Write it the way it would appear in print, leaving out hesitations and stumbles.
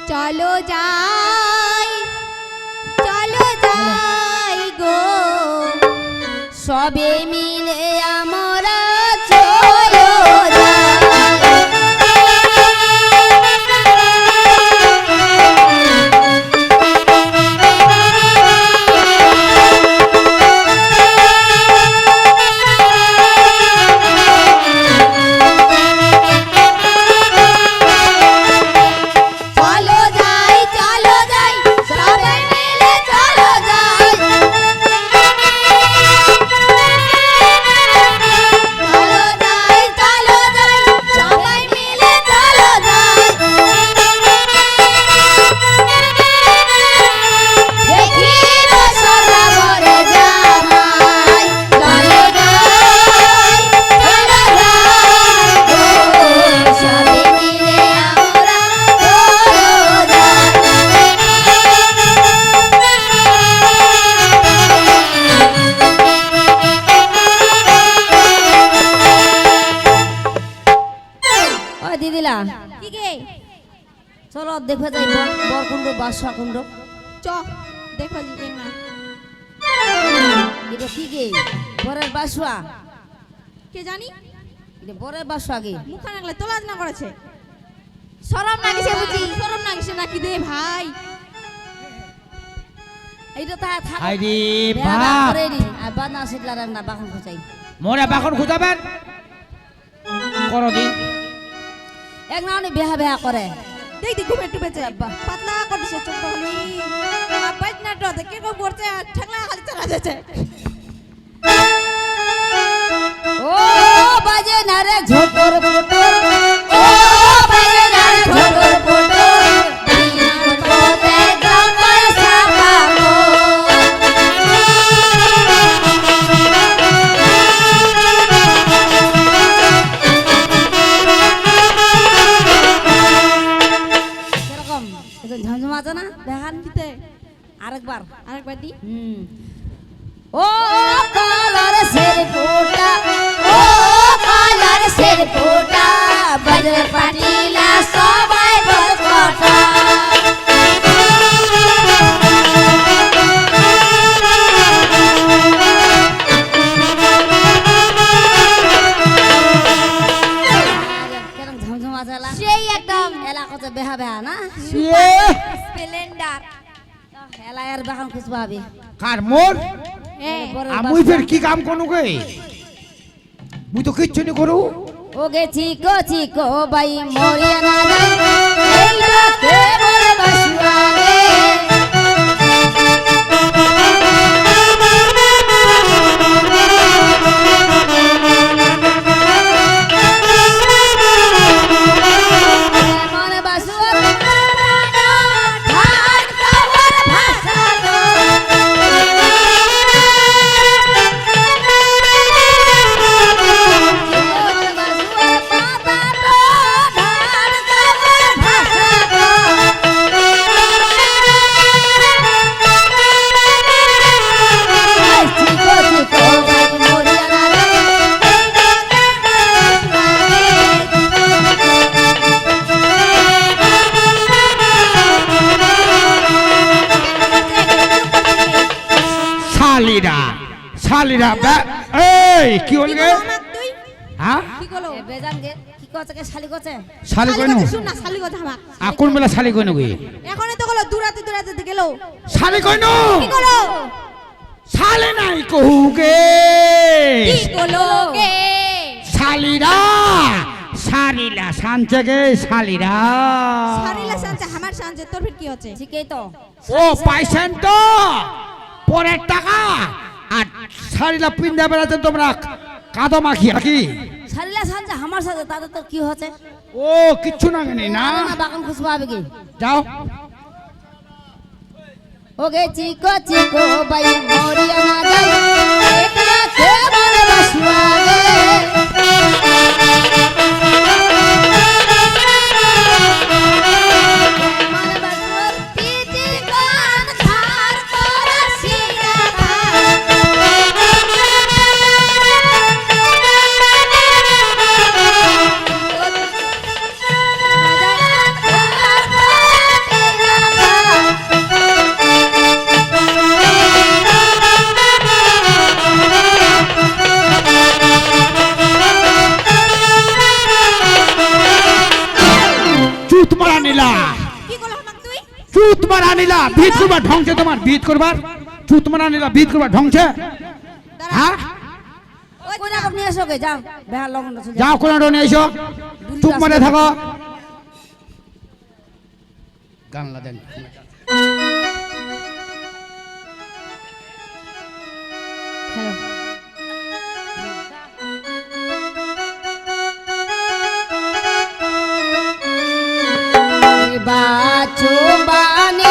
চলো যাই গো সবে মিলে আমরা চলো যাই। চলো দেখে যাই বরকুণ্ড বাদশাকুণ্ড চ দেখো যাই না এটা কি গে বরের বাসুয়া কে জানি এটা বরের বাসুয়া গে মুখা নাগলে তোলাজ না করেছে শরম লাগিছে বুঝি শরম লাগিছে নাকি দে ভাই এইটা তা থাক আইরে বাপ করে নি আর বানা সিটলার না বাখন খুঁজাই মোরে বাখন খুঁজাবেন করো দি এক নাওনি বেহা করে দেখ দেখ ঘুমে একটু বেঁচে পাতলা করে দিছে চোখ হলি আব্বাইত না তো দেখে কো পড়ছে ঠাকলা খালি চালা যাচ্ছে ও বাজে না রে ঝোটর ফোটর ও বাজে না রে ঝোটর ফোটর বিনা তোতে গামার সাপাবো ঝমঝমাতো না দেখান দিতে আরেকবার দি ও কালার সের ফোটা ও কালার সের ফোটা বজর পাটিলা সবাই বজকটা কেরম ঝমঝমাতলা সেই একদম এলাকাতে বেহা বেহা না স্প্লেন্ডার এলায়ার বাগান খুঁজবাবি কার মোর আমি ফের কি কাম করনু গে মুই তো কিচ্ছু নি করু ও গে চিকো বাই মরিয়া না যাই এইটা কে বলে বাসুয়া রে শালিরা এই কি হল গে হ্যাঁ কি কলো বেজান গে কি কছে কে শালি কছে শালি কইনু শুন না শালি কথা আমাক কোন বেলা শালি কইনু গে এখনে তো কলো দূরাতে গেল শালি কইনু কি কলো শালি নাই কহু গে কি কলো গে শালিরা শালিলা সানচে গে শালিরা সানচে আমার সানচে তোর ফির কি হচ্ছে ঠিকই তো ও পাইছেন তো পরের টাকা আর শাড়িলা পিন্দা বেড়াতে তোমরা কাদো মাখি কি শাড়িলা সানচে আমার সাথে তাতে তো কি হচ্ছে ও কিচ্ছু না জানি না বাগান খুশবাবে কি যাও ওগে চিকো বাই মরিয়া না যাই এটা কে বলে বাসুয়া রে নিলা কি করলো আমাকে তুই? চুত মারা নিলা ভিত করবার ঢংছে তোমার ভিত করবার চুত মারা নিলা ভিত করবার ঢংছে হ্যাঁ ওই কোনা কপ নিয়ে এসো গে যাও বেহার লগন আছে যাও কোন নিয়ে এসো চুপ মারে থাকো গান লাদেন বাচো বানে